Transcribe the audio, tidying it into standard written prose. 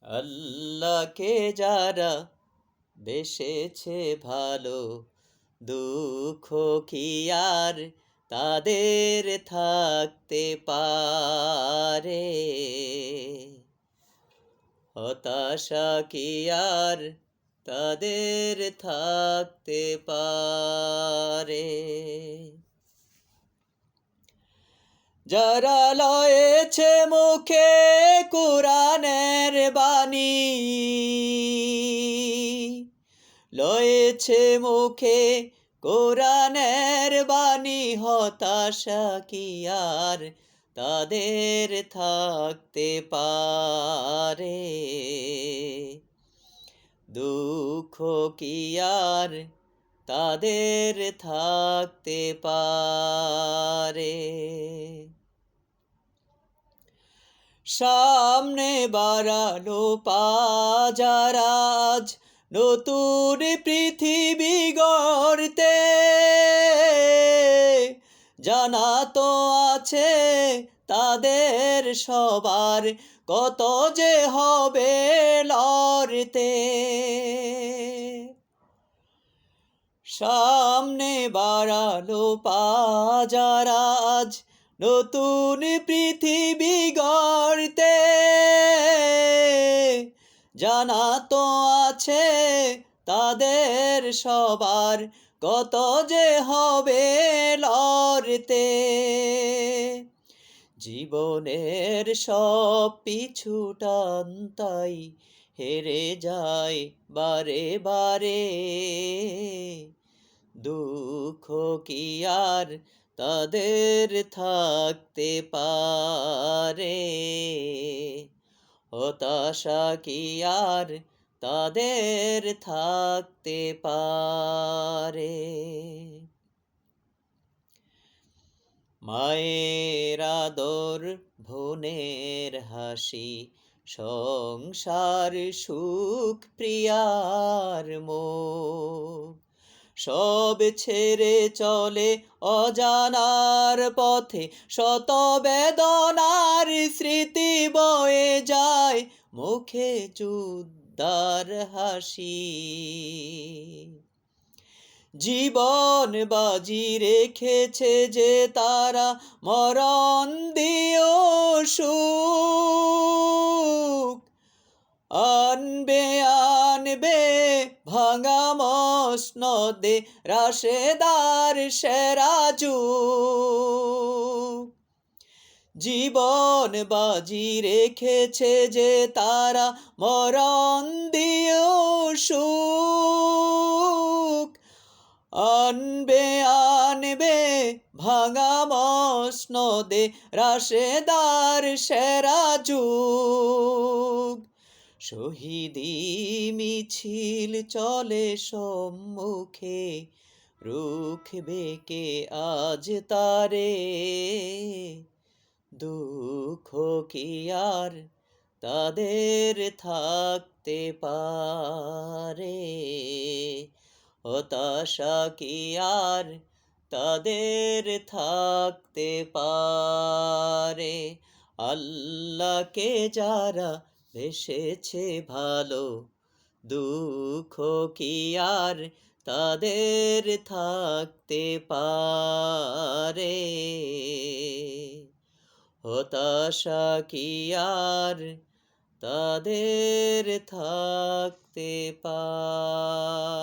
আল্লাহকে যারা বেসেছে ভালো, দুঃখ কি আর তাদের থাকতে পারে? হতাশা কি আর তাদের থাকতে পারে? যারা লয়েছে মুখে কুরআনের বাণী, লয়েছে মুখে কোরআনের বাণী, হতাশা কি আর তাদের থাকতে পারে? দুঃখ কি আর তাদের থাকতে পারে? সামনে বাড়ালো পাজারাজ নতুন পৃথিবী গড়তে, জানা তো আছে তাদের সবার কত যে হবে লড়তে। সামনে বাড়ালো পাজারাজ নতুন পৃথিবী গড়তে, জানা তো আছে তাদের সবার কত যে হবে লড়তে। জীবনের সব পিছু টান তাই হেরে যায় বারে বারে, দুঃখ কি আর তাদের থাকতে পারে? হতাশা কি আর তাদের থাকতে পারে? মায়ের আদর, বোনের হাসি, সংসার সুখ, প্রিয়ার মোহ, সব ছেড়ে চলে অজানার পথে, শত বেদনার স্মৃতি বয়ে যায়, মুখে যুদ্ধার হাসি। জীবন বাজি রেখেছে যে তারা, মরণ দিও সুখ, আনবে আনবে ভাঙা মসনদে রাশেদার সেরা যুগ। জীবন বাজি রেখেছে যে তারা, মরণ দিও সুখ, আনবে আনবে ভাঙা মসনদে রাশেদার সেরা যুগ। শহীদি মিছিল চলে সম্মুখে, রুখবে কে আজ তারে? দুঃখ কি আর তাদের থাকতে পারে? হতাশা কি আর তাদের থাকতে পারে? আল্লাহকে যারা বেসেছে ভালো, দুঃখ কি আর তাদের থাকতে পারে? হতাশা কি আর তাদের থাকতে পারে?